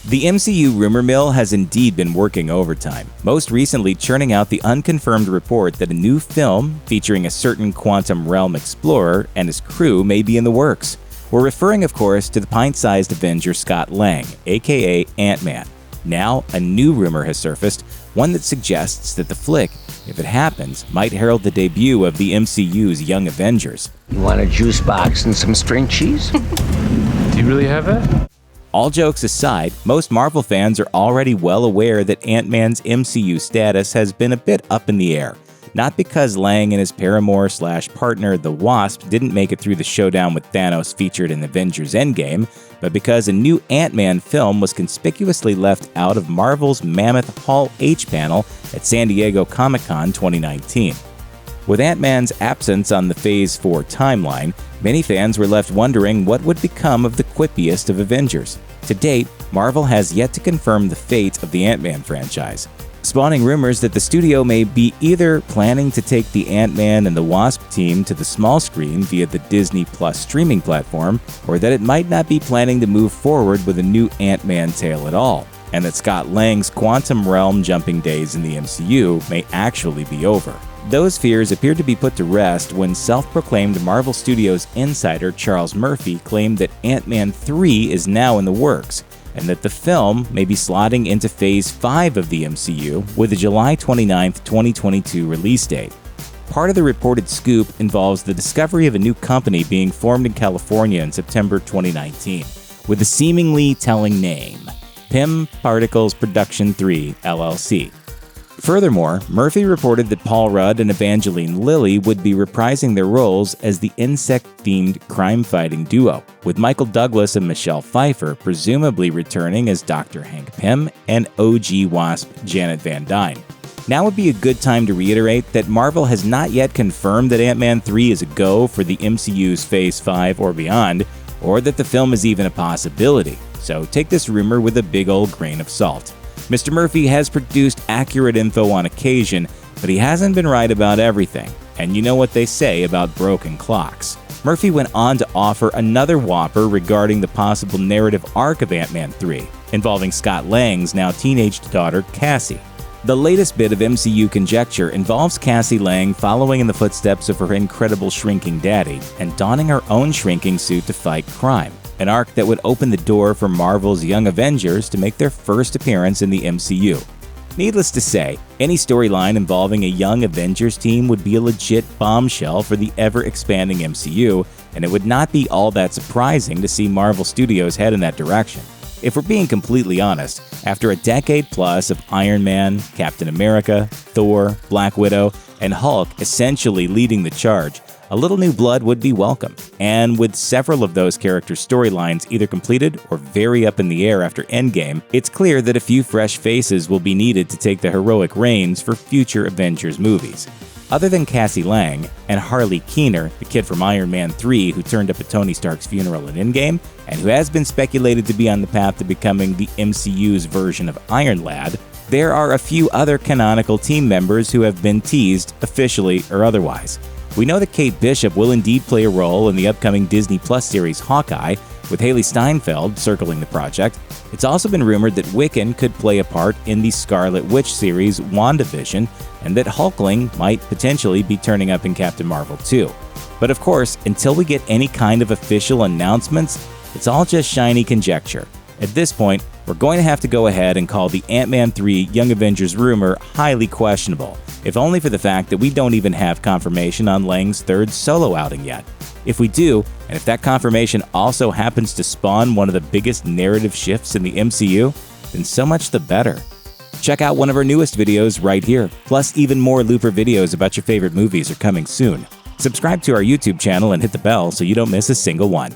The MCU rumor mill has indeed been working overtime, most recently churning out the unconfirmed report that a new film featuring a certain quantum realm explorer and his crew may be in the works. We're referring, of course, to the pint-sized Avenger Scott Lang, aka Ant-Man. Now, a new rumor has surfaced, one that suggests that the flick, if it happens, might herald the debut of the MCU's Young Avengers. You want a juice box and some string cheese? Do you really have that? All jokes aside, most Marvel fans are already well aware that Ant-Man's MCU status has been a bit up in the air. Not because Lang and his paramour/partner, the Wasp, didn't make it through the showdown with Thanos featured in Avengers Endgame, but because a new Ant-Man film was conspicuously left out of Marvel's mammoth Hall H panel at San Diego Comic-Con 2019. With Ant-Man's absence on the Phase 4 timeline, many fans were left wondering what would become of the quippiest of Avengers. To date, Marvel has yet to confirm the fate of the Ant-Man franchise, spawning rumors that the studio may be either planning to take the Ant-Man and the Wasp team to the small screen via the Disney Plus streaming platform, or that it might not be planning to move forward with a new Ant-Man tale at all, and that Scott Lang's quantum realm jumping days in the MCU may actually be over. Those fears appeared to be put to rest when self-proclaimed Marvel Studios insider Charles Murphy claimed that Ant-Man 3 is now in the works, and that the film may be slotting into Phase 5 of the MCU with a July 29, 2022 release date. Part of the reported scoop involves the discovery of a new company being formed in California in September 2019, with a seemingly telling name, Pym Particles Production 3, LLC. Furthermore, Murphy reported that Paul Rudd and Evangeline Lilly would be reprising their roles as the insect-themed crime-fighting duo, with Michael Douglas and Michelle Pfeiffer presumably returning as Dr. Hank Pym and OG Wasp Janet Van Dyne. Now would be a good time to reiterate that Marvel has not yet confirmed that Ant-Man 3 is a go for the MCU's Phase 5 or beyond, or that the film is even a possibility, so take this rumor with a big old grain of salt. Mr. Murphy has produced accurate info on occasion, but he hasn't been right about everything, and you know what they say about broken clocks. Murphy went on to offer another whopper regarding the possible narrative arc of Ant-Man 3, involving Scott Lang's now teenaged daughter, Cassie. The latest bit of MCU conjecture involves Cassie Lang following in the footsteps of her incredible shrinking daddy and donning her own shrinking suit to fight crime. An arc that would open the door for Marvel's Young Avengers to make their first appearance in the MCU. Needless to say, any storyline involving a Young Avengers team would be a legit bombshell for the ever-expanding MCU, and it would not be all that surprising to see Marvel Studios head in that direction. If we're being completely honest, after a decade plus of Iron Man, Captain America, Thor, Black Widow, and Hulk essentially leading the charge, a little new blood would be welcome. And with several of those characters' storylines either completed or very up in the air after Endgame, it's clear that a few fresh faces will be needed to take the heroic reins for future Avengers movies. Other than Cassie Lang and Harley Keener, the kid from Iron Man 3 who turned up at Tony Stark's funeral in Endgame, and who has been speculated to be on the path to becoming the MCU's version of Iron Lad, there are a few other canonical team members who have been teased, officially or otherwise. We know that Kate Bishop will indeed play a role in the upcoming Disney Plus series Hawkeye, with Haley Steinfeld circling the project. It's also been rumored that Wiccan could play a part in the Scarlet Witch series WandaVision, and that Hulkling might potentially be turning up in Captain Marvel 2. But of course, until we get any kind of official announcements, it's all just shiny conjecture. At this point, we're going to have to go ahead and call the Ant-Man 3 Young Avengers rumor highly questionable, if only for the fact that we don't even have confirmation on Lang's third solo outing yet. If we do, and if that confirmation also happens to spawn one of the biggest narrative shifts in the MCU, then so much the better. Check out one of our newest videos right here, plus even more Looper videos about your favorite movies are coming soon. Subscribe to our YouTube channel and hit the bell so you don't miss a single one.